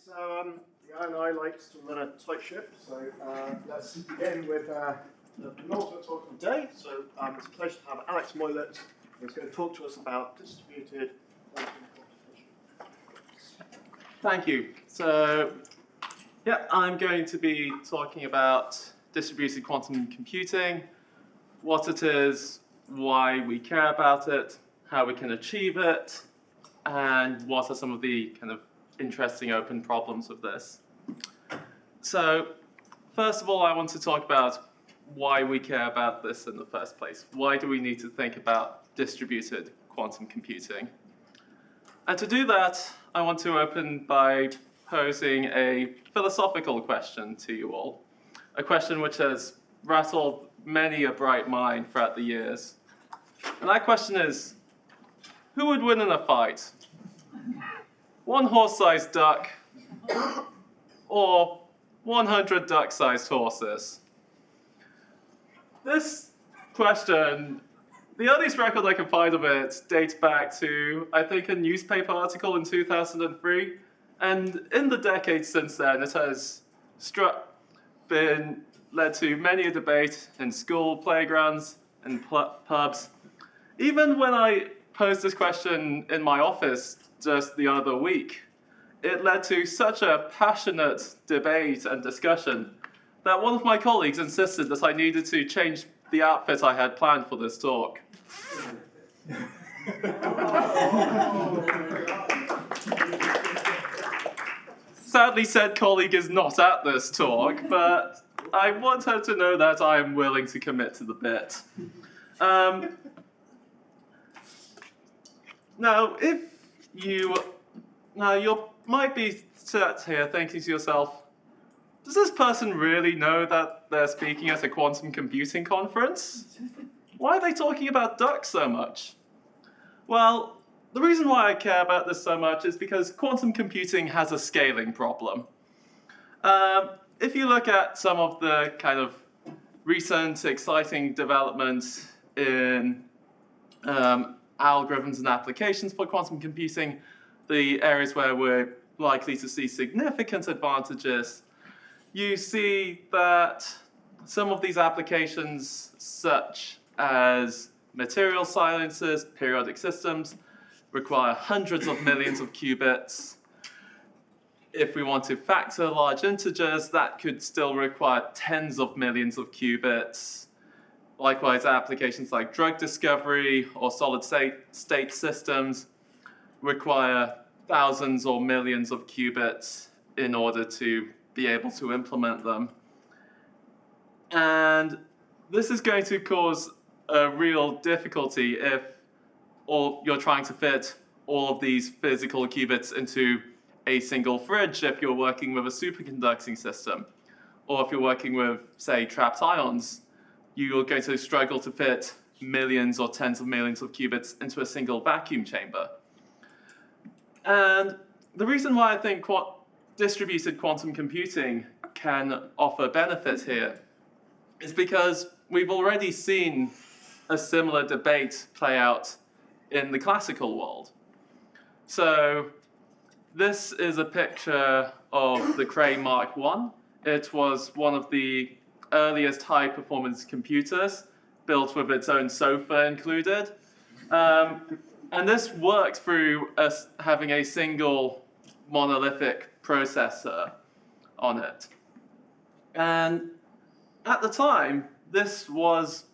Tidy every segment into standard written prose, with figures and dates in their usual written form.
Yeah, and I like to run a tight ship, so let's begin with the penultimate talk of the day. So it's a pleasure to have Alex Moylett, who's going to talk to us about distributed quantum computation. Thank you. So, yeah, I'm going to be talking about distributed quantum computing, what it is, why we care about it, how we can achieve it, and what are some of the kind of interesting open problems of this. So, first of all, I want to talk about why we care about this in the first place. Why do we need to think about distributed quantum computing? And to do that, I want to open by posing a philosophical question to you all. A question which has rattled many a bright mind throughout the years. And that question is, who would win in a fight? One horse-sized duck or 100 duck-sized horses? This question, the earliest record I can find of it dates back to, I think, a newspaper article in 2003. And in the decades since then, it has been led to many a debate in school playgrounds and pubs. Even when I posed this question in my office just the other week, it led to such a passionate debate and discussion that one of my colleagues insisted that I needed to change the outfit I had planned for this talk. Sadly, said colleague is not at this talk, but I want her to know that I am willing to commit to the bit. Now, you might be sat here thinking to yourself, does this person really know that they're speaking at a quantum computing conference? Why are they talking about ducks so much? Well, the reason why I care about this so much is because quantum computing has a scaling problem. If you look at some of the kind of recent exciting developments in algorithms and applications for quantum computing, the areas where we're likely to see significant advantages, you see that some of these applications, such as material sciences, periodic systems, require hundreds of millions of qubits. If we want to factor large integers, that could still require tens of millions of qubits. Likewise, applications like drug discovery or solid-state systems require thousands or millions of qubits in order to be able to implement them. And this is going to cause a real difficulty if you're trying to fit all of these physical qubits into a single fridge if you're working with a superconducting system. Or if you're working with, say, trapped ions, you're going to struggle to fit millions or tens of millions of qubits into a single vacuum chamber. And the reason why I think distributed quantum computing can offer benefit here is because we've already seen a similar debate play out in the classical world. So this is a picture of the Cray Mark I. It was one of the earliest high-performance computers, built with its own sofa included. And this worked through us having a single monolithic processor on it. And at the time, this was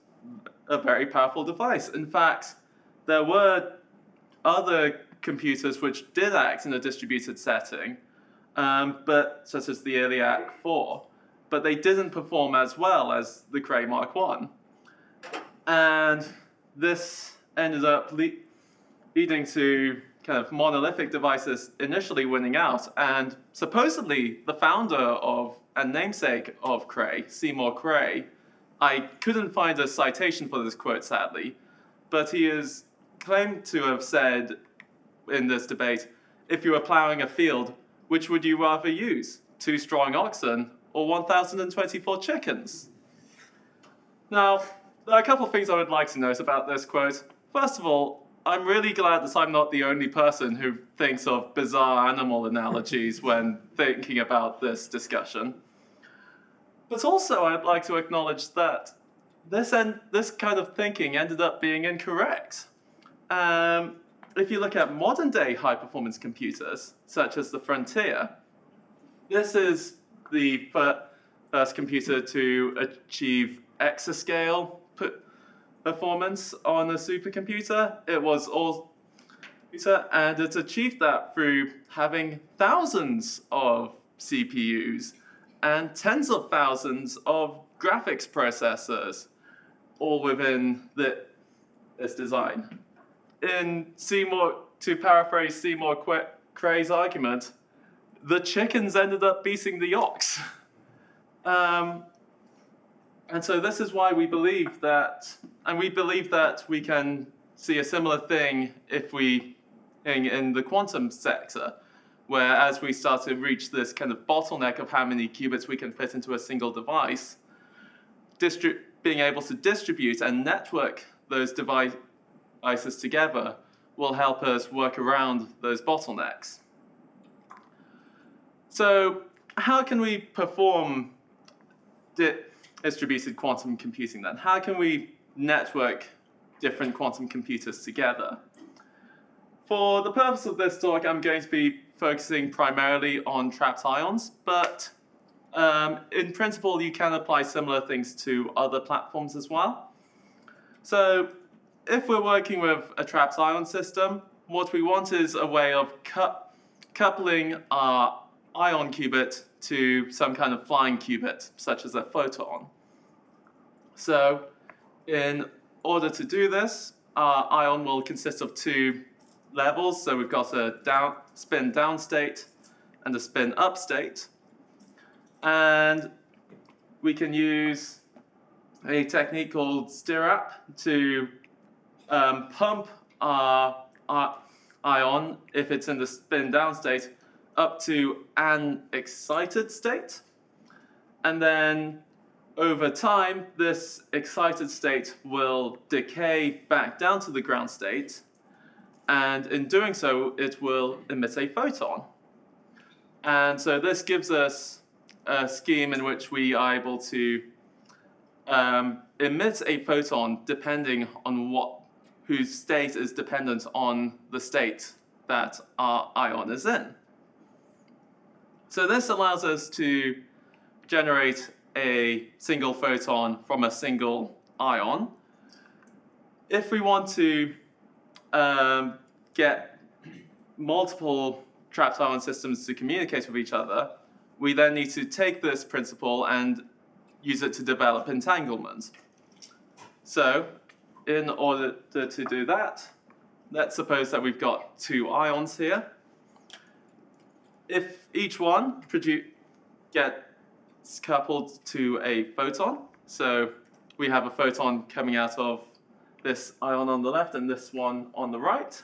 a very powerful device. In fact, there were other computers which did act in a distributed setting, such as the Iliac 4, but they didn't perform as well as the Cray Mark I. And this ended up leading to kind of monolithic devices initially winning out. And supposedly, the founder of and namesake of Cray, Seymour Cray, I couldn't find a citation for this quote, sadly, but he is claimed to have said in this debate, if you were plowing a field, which would you rather use, 2 strong oxen or 1,024 chickens? Now, there are a couple of things I would like to note about this quote. First of all, I'm really glad that I'm not the only person who thinks of bizarre animal analogies when thinking about this discussion. But also, I'd like to acknowledge that this kind of thinking ended up being incorrect. If you look at modern-day high-performance computers, such as the Frontier, this is the first computer to achieve exascale performance on a supercomputer. It was all and it's achieved that through having thousands of CPUs and tens of thousands of graphics processors, all within this design. To paraphrase Seymour Cray's argument, the chickens ended up beating the ox. And so this is why we believe that, we can see a similar thing in the quantum sector, where as we start to reach this kind of bottleneck of how many qubits we can fit into a single device, being able to distribute and network those devices together will help us work around those bottlenecks. So how can we perform distributed quantum computing then? How can we network different quantum computers together? For the purpose of this talk, I'm going to be focusing primarily on trapped ions, but in principle, you can apply similar things to other platforms as well. So if we're working with a trapped ion system, what we want is a way of coupling our ion qubit to some kind of flying qubit, such as a photon. So in order to do this, our ion will consist of two levels. So we've got a spin down state and a spin up state. And we can use a technique called stirrup to pump our ion, if it's in the spin down state, up to an excited state. And then over time, this excited state will decay back down to the ground state. And in doing so, it will emit a photon. And so this gives us a scheme in which we are able to emit a photon depending on whose state is dependent on the state that our ion is in. So this allows us to generate a single photon from a single ion. If we want to get multiple trapped ion systems to communicate with each other, we then need to take this principle and use it to develop entanglement. So in order to do that, let's suppose that we've got two ions here. If each one gets coupled to a photon, so we have a photon coming out of this ion on the left and this one on the right,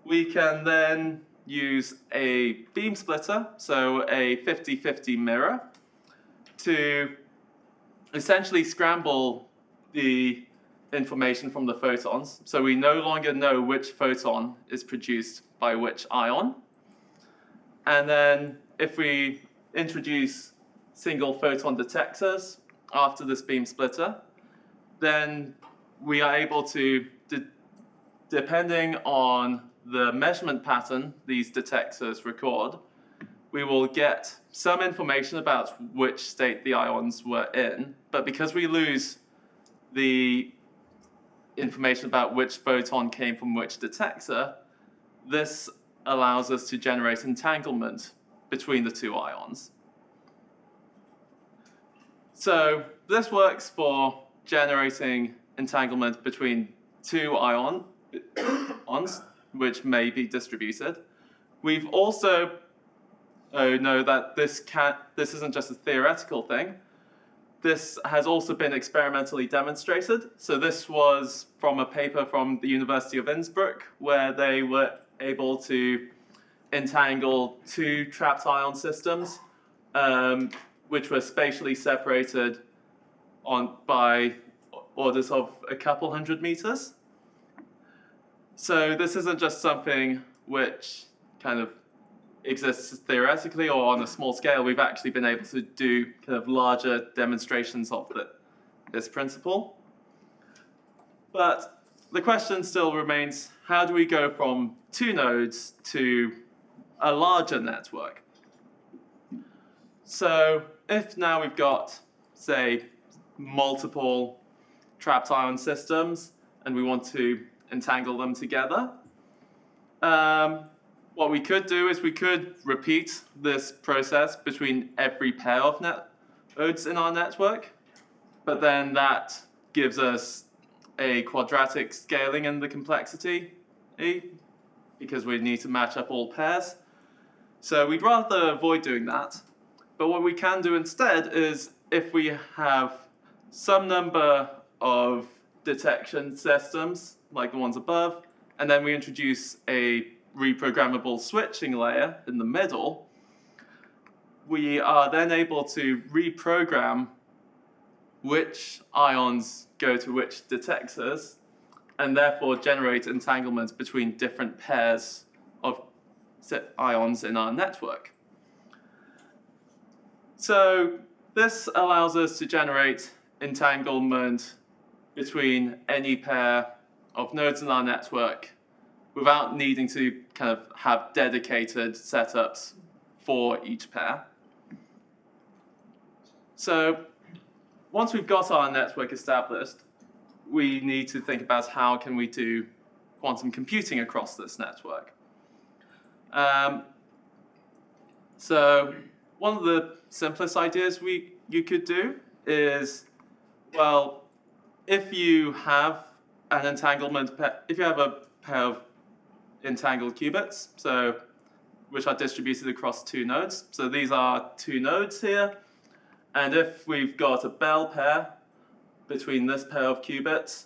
we can then use a beam splitter, so a 50-50 mirror, to essentially scramble the information from the photons. So we no longer know which photon is produced by which ion. And then if we introduce single photon detectors after this beam splitter, then we are able to, depending on the measurement pattern these detectors record, we will get some information about which state the ions were in. But because we lose the information about which photon came from which detector, this allows us to generate entanglement between the two ions. So this works for generating entanglement between two ions, which may be distributed. We've also know that this isn't just a theoretical thing. This has also been experimentally demonstrated. So this was from a paper from the University of Innsbruck, where they were able to entangle two trapped ion systems, which were spatially separated by orders of a couple hundred meters. So this isn't just something which kind of exists theoretically or on a small scale. We've actually been able to do kind of larger demonstrations of this principle. But the question still remains, how do we go from 2 nodes to a larger network? So if now we've got, say, multiple trapped ion systems and we want to entangle them together, what we could do is we could repeat this process between every pair of nodes in our network, but then that gives us a quadratic scaling in the complexity because we need to match up all pairs. So we'd rather avoid doing that. But what we can do instead is if we have some number of detection systems, like the ones above, and then we introduce a reprogrammable switching layer in the middle, we are then able to reprogram which ions go to which detectors, and therefore generate entanglements between different pairs of ions in our network. So this allows us to generate entanglement between any pair of nodes in our network without needing to kind of have dedicated setups for each pair. So once we've got our network established, we need to think about how can we do quantum computing across this network. So one of the simplest ideas you could do is, well, if you have an entanglement, if you have a pair of entangled qubits, so which are distributed across 2 nodes. So these are 2 nodes here, and if we've got a Bell pair between this pair of qubits,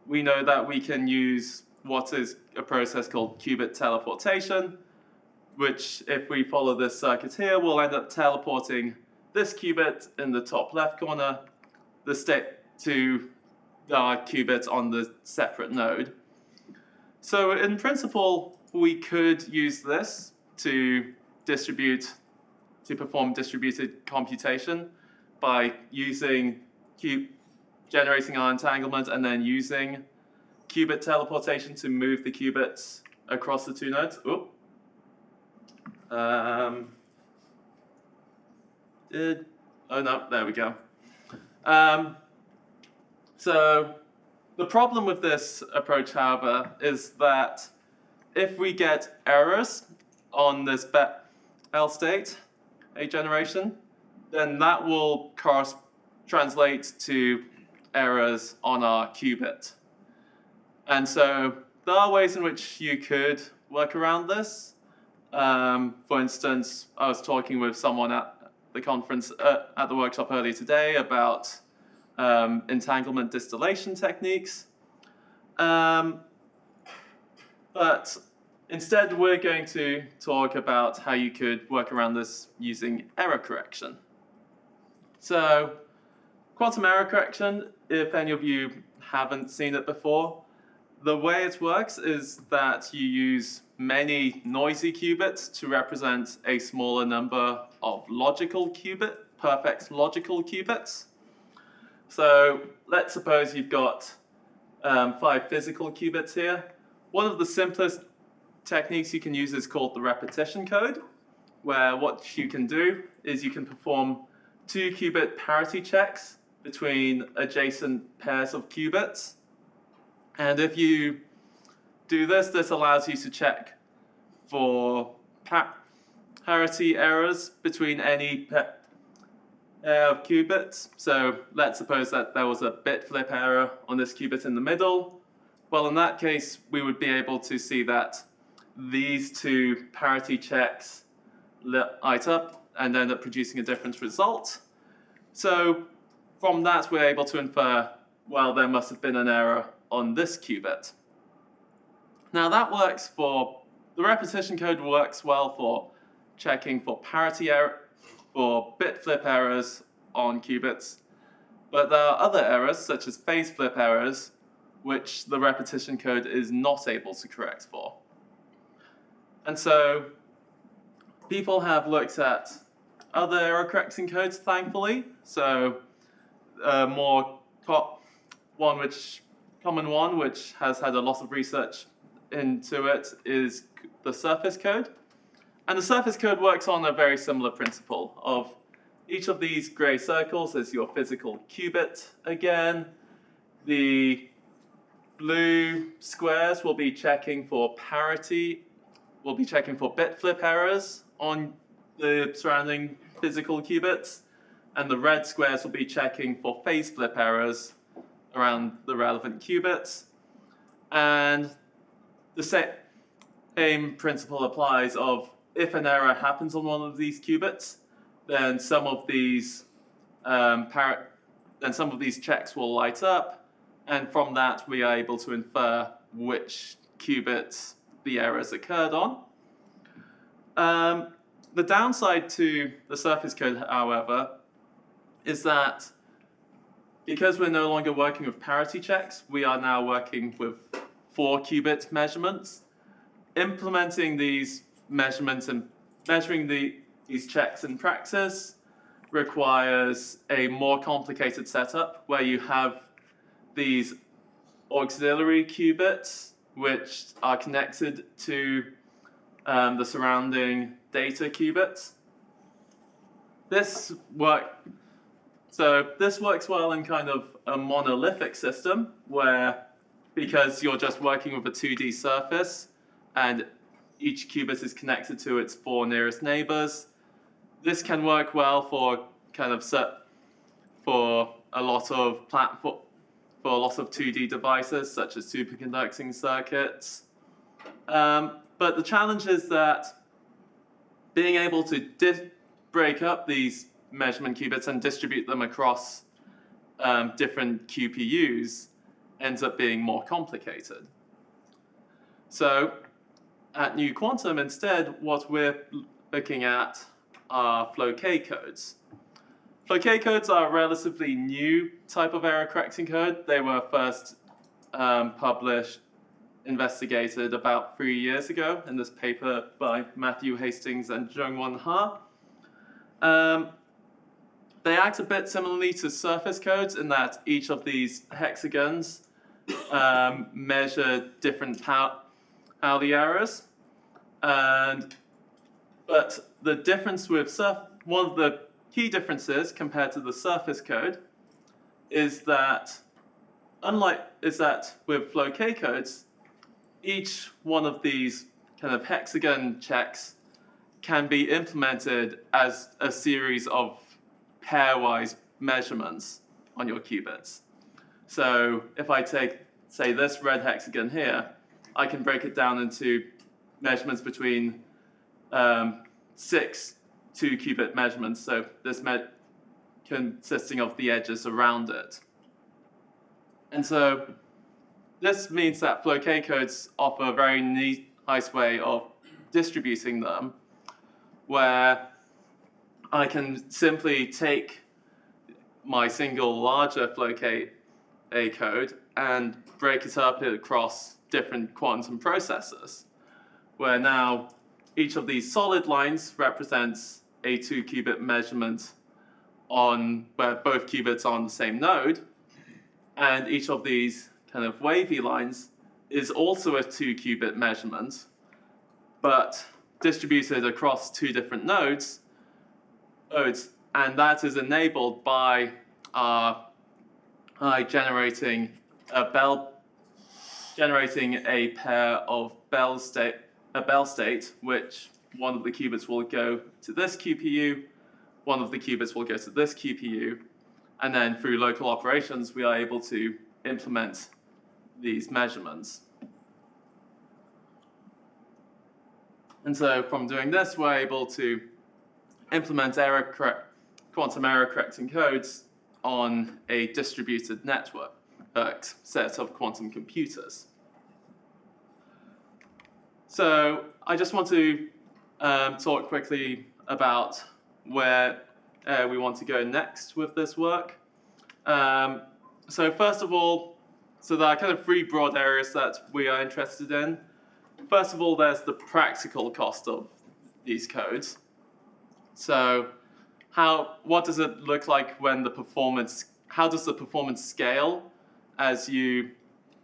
we know that we can use what is a process called qubit teleportation, which, if we follow this circuit here, will end up teleporting this qubit in the top left corner, the state to our qubit on the separate node. So in principle, we could use this to perform distributed computation by generating our entanglement and then using qubit teleportation to move the qubits across the 2 nodes. Oh no, there we go. So the problem with this approach, however, is that if we get errors on this Bell state, a generation, then that will translate to errors on our qubit. And so there are ways in which you could work around this. For instance, I was talking with someone at the conference, at the workshop earlier today about entanglement distillation techniques. But instead, we're going to talk about how you could work around this using error correction. So quantum error correction, if any of you haven't seen it before, the way it works is that you use many noisy qubits to represent a smaller number of perfect logical qubits. So let's suppose you've got 5 physical qubits here. One of the simplest techniques you can use is called the repetition code, where what you can do is you can perform 2 qubit parity checks between adjacent pairs of qubits. And if you do this, this allows you to check for parity errors between any pair of qubits. So let's suppose that there was a bit flip error on this qubit in the middle. Well, in that case, we would be able to see that these 2 parity checks light up and end up producing a different result. So from that, we're able to infer, well, there must have been an error on this qubit. Now that works the repetition code works well for checking for parity error, for bit flip errors on qubits, but there are other errors, such as phase flip errors, which the repetition code is not able to correct for. And so people have looked at other error correcting codes, thankfully. So common one, which has had a lot of research into it, is the surface code. And the surface code works on a very similar principle of each of these gray circles is your physical qubit again. The blue squares will be checking for parity, will be checking for bit flip errors on the surrounding physical qubits, and the red squares will be checking for phase flip errors around the relevant qubits. And the same principle applies of if an error happens on one of these qubits, then some of these checks will light up, and from that we are able to infer which qubits the errors occurred on. The downside to the surface code, however, is that because we're no longer working with parity checks, we are now working with 4-qubit measurements. Implementing these measurements and measuring these checks in practice requires a more complicated setup where you have these auxiliary qubits which are connected to the surrounding data qubits. This works well in kind of a monolithic system where, because you're just working with a 2D surface and each qubit is connected to its 4 nearest neighbors, this can work well for kind of for a lot of 2D devices such as superconducting circuits. But the challenge is that being able to break up these measurement qubits and distribute them across different QPUs ends up being more complicated. So at New Quantum, instead, what we're looking at are flow K codes. Flow K codes are a relatively new type of error correcting code. They were first investigated about 3 years ago in this paper by Matthew Hastings and Jungwon Ha. They act a bit similarly to surface codes in that each of these hexagons measure different Pauli errors. But the difference with one of the key differences compared to the surface code is that with flow K codes, each one of these kind of hexagon checks can be implemented as a series of pairwise measurements on your qubits. So if I take, say, this red hexagon here, I can break it down into measurements between 6 2-qubit measurements, so this consisting of the edges around it. And so this means that flow K codes offer a very nice way of distributing them, where I can simply take my single larger flow K code and break it up across different quantum processors, where now each of these solid lines represents a 2-qubit measurement where both qubits are on the same node, and each of these kind of wavy lines is also a 2-qubit measurement, but distributed across 2 different nodes, and that is enabled by generating a pair of bell state, which one of the qubits will go to this QPU, one of the qubits will go to this QPU, and then through local operations we are able to implement these measurements. And so from doing this, we're able to implement quantum error correcting codes on a distributed network set of quantum computers. So I just want to talk quickly about where we want to go next with this work. So first of all, So there are kind of three broad areas that we are interested in. First of all, there's the practical cost of these codes. So what does it look like when how does the performance scale as you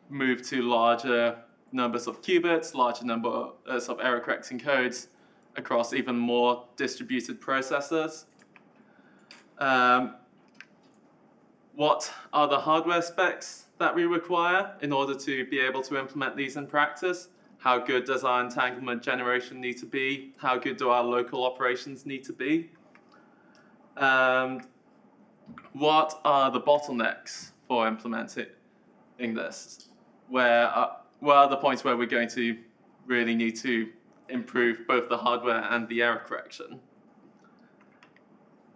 move to larger numbers of qubits, larger numbers of error-correcting codes across even more distributed processors? What are the hardware specs that we require in order to be able to implement these in practice? How good does our entanglement generation need to be? How good do our local operations need to be? What are the bottlenecks for implementing this? Where are the points where we're going to really need to improve both the hardware and the error correction?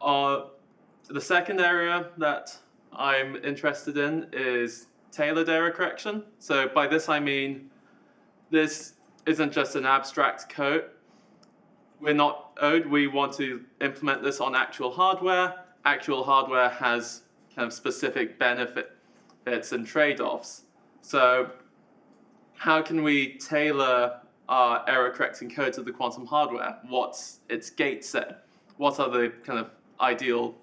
The second area that I'm interested in is tailored error correction. So by this I mean this isn't just an abstract code. We want to implement this on actual hardware. Actual hardware has kind of specific benefits and trade-offs. So how can we tailor our error-correcting code to the quantum hardware? What's its gate set? What are the kind of ideal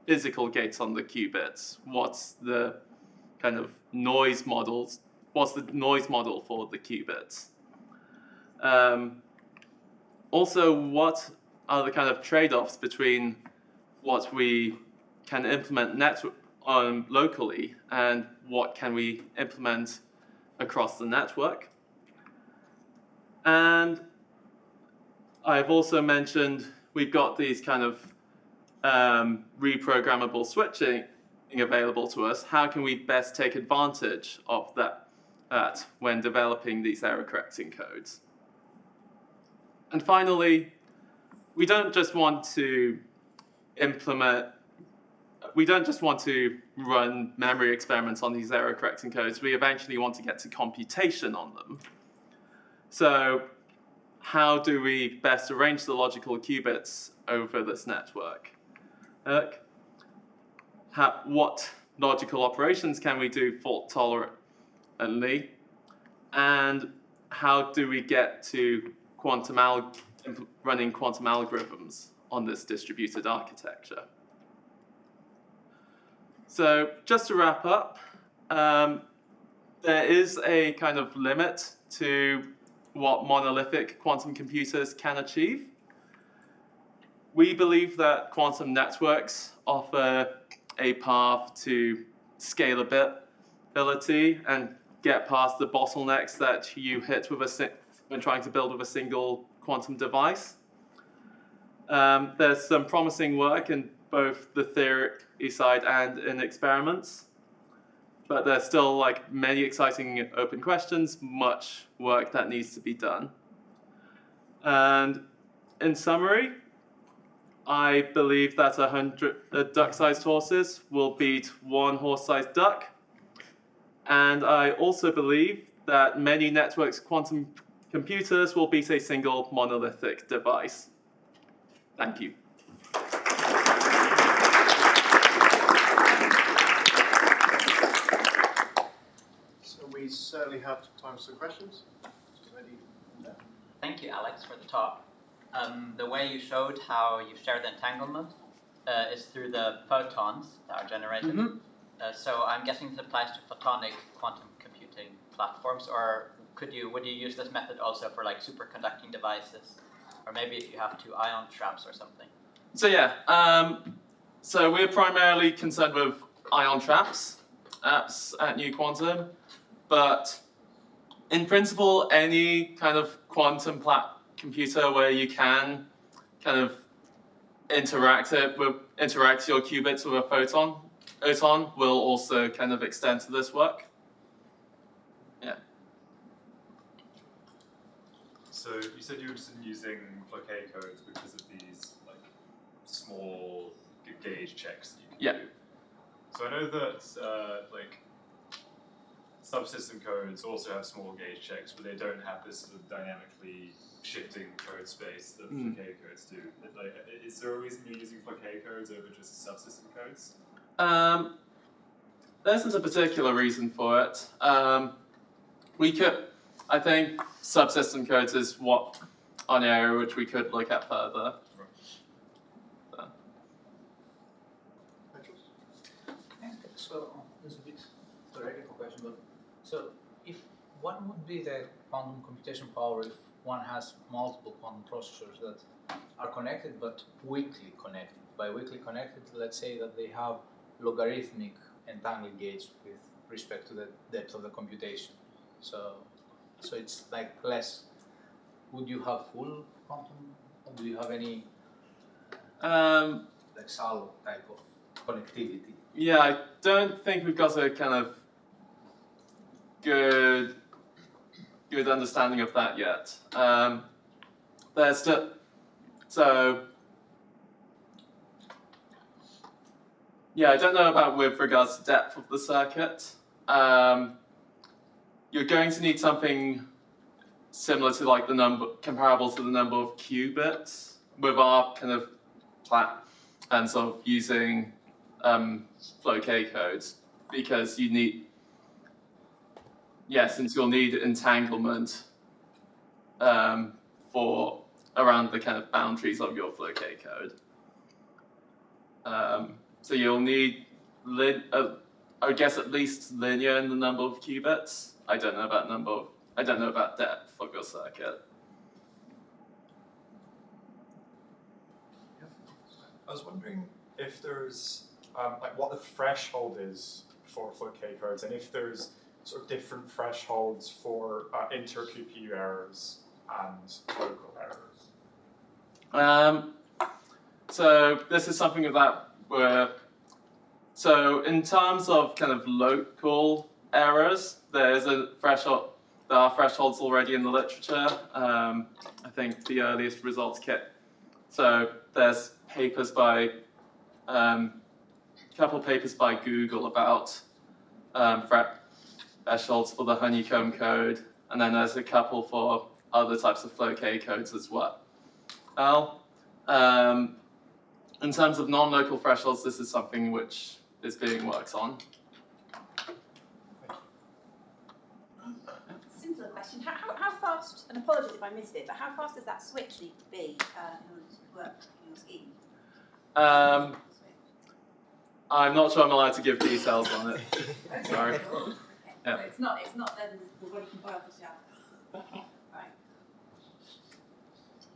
physical gates on the qubits? What's the kind of noise models? What's the noise model for the qubits? Also, what are the kind of trade-offs between what we can implement locally and what can we implement across the network? And I've also mentioned we've got these kind of reprogrammable switching available to us. How can we best take advantage of that when developing these error-correcting codes? And finally, we don't just want to run memory experiments on these error-correcting codes. We eventually want to get to computation on them. So how do we best arrange the logical qubits over this network? What logical operations can we do fault tolerantly? And how do we get to running quantum algorithms on this distributed architecture? So just to wrap up, there is a kind of limit to what monolithic quantum computers can achieve. We believe that quantum networks offer a path to scalability and get past the bottlenecks that you hit when trying to build with a single quantum device. There's some promising work in both the theory side and in experiments, but there's still many exciting open questions, much work that needs to be done. And in summary, I believe that 100 duck-sized horses will beat one horse-sized duck. And I also believe that many networks quantum computers will beat a single monolithic device. Thank you. So we certainly have time for some questions. Ready? Thank you, Alex, for the talk. The way you showed how you share the entanglement is through the photons that are generated. Mm-hmm. So I'm guessing this applies to photonic quantum computing platforms, or would you use this method also for superconducting devices, or maybe if you have two ion traps or something? So yeah, so we're primarily concerned with ion traps at New Quantum, but in principle, any kind of quantum computer where you can kind of interact your qubits with a photon will also kind of extend to this work. Yeah. So you said you were interested in using blockade codes because of these small gauge checks that you can do. So I know that subsystem codes also have small gauge checks, but they don't have this sort of dynamically shifting code space that blockade codes do. Is there a reason you're using blockade codes over just subsystem codes? there isn't a particular reason for it. We could, I think, subsystem codes is what an area which we could look at further. So, this is a bit theoretical question, but so if what would be the quantum computation power if one has multiple quantum processors that are connected but weakly connected? By weakly connected, let's say that they have logarithmic entangled gates with respect to the depth of the computation. So it's like less. Would you have full quantum, or do you have any like shallow type of connectivity? Yeah, I don't think we've got a kind of good understanding of that yet. There's still, so yeah, I don't know about with regards to depth of the circuit. You're going to need something similar to like the number, comparable to the number of qubits with our kind of and sort of using flow K codes, because you need, since you'll need entanglement for around the kind of boundaries of your flow K code. So you'll need, I guess, at least linear in the number of qubits. I don't know about depth of your circuit. I was wondering if there's like what the threshold is for flow K codes, and if there's sort of different thresholds for inter-QPU errors and local errors. So this is something that so in terms of kind of local errors, there's a threshold. There are thresholds already in the literature. I think the earliest results kit. So there's papers by couple papers by Google about thresholds for the honeycomb code, and then there's a couple for other types of flow K codes as well. In terms of non-local thresholds, this is something which is being worked on. Simpler question. How fast, and apologies if I missed it, but how fast does that switch need to be in order to work in your scheme? I'm not sure I'm allowed to give details on it. Okay, Sorry. cool. Okay. Yeah. So it's not then we're working by office out. Right.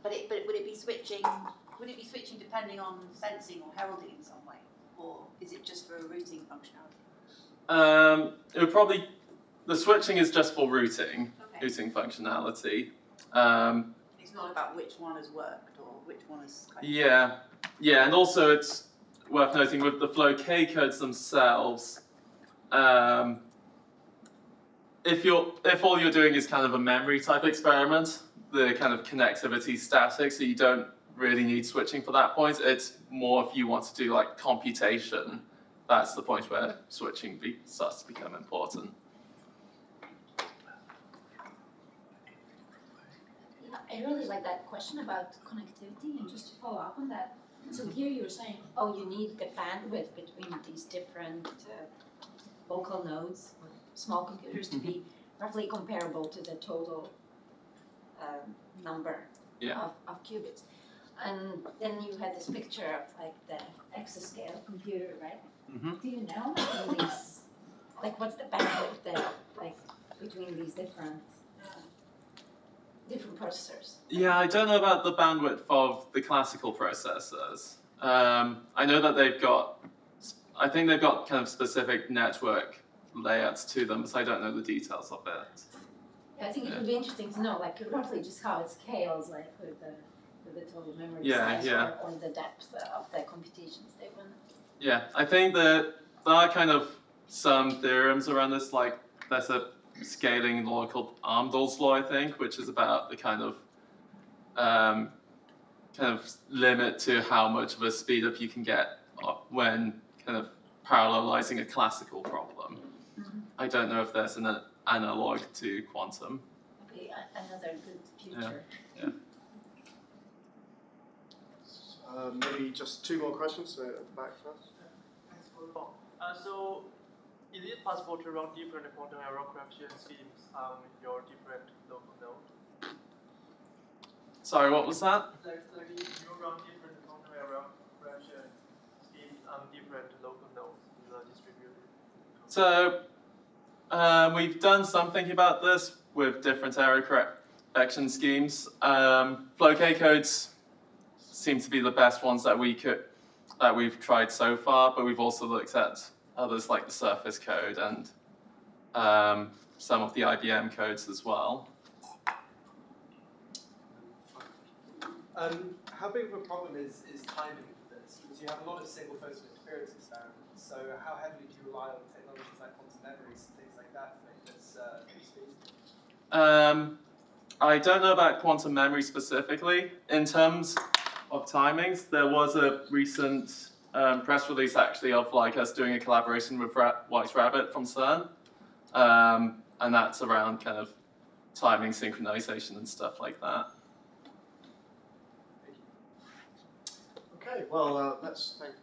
But would it be switching? Would it be switching depending on sensing or heralding in some way, or is it just for a routing functionality? It would probably, the switching is just for routing functionality. It's not about which one has worked or which one has. Yeah, and also it's worth noting with the flow K codes themselves, if all you're doing is kind of a memory type experiment, the kind of connectivity is static, so you don't really need switching for that point. It's more if you want to do like computation, that's the point where switching starts to become important. Yeah, I really like that question about connectivity, and just to follow up on that. So here you're saying, oh, you need the bandwidth between these different local nodes, or small computers, to be roughly comparable to the total number of qubits. And then you had this picture of like the exascale computer, right? Do you know these, like what's the bandwidth there, like between these different processors? Yeah, I don't know about the bandwidth of the classical processors. I know that I think they've got kind of specific network layouts to them, but I don't know the details of it. Yeah, I think it would be interesting to know, like roughly just how it scales, like with the total memory size or the depth of the computations they run. Yeah, I think that there are kind of some theorems around this, like there's a scaling law called Amdahl's law, I think, which is about the kind of limit to how much of a speed up you can get when kind of parallelizing a classical problem. I don't know if there's an analog to quantum. Maybe another good future. Yeah. Maybe just two more questions, so at the back first. So is it possible to run different quantum error correction schemes on your different local node? Sorry, what was that? Like if you run different quantum error correction schemes on different local nodes in the distributed. So we've done something about this with different error correction schemes. Flow K codes seem to be the best ones that we've tried so far, but we've also looked at others like the Surface code and some of the IBM codes as well. How big of a problem is timing for this? Because you have a lot of single photon interference experiments, so how heavily do you rely on technologies like quantum memories and things like that to make this feasible? I don't know about quantum memory specifically. In terms of timings, there was a recent press release actually of like us doing a collaboration with White Rabbit from CERN, and that's around kind of timing, synchronization, and stuff like that. Okay, well, let's thank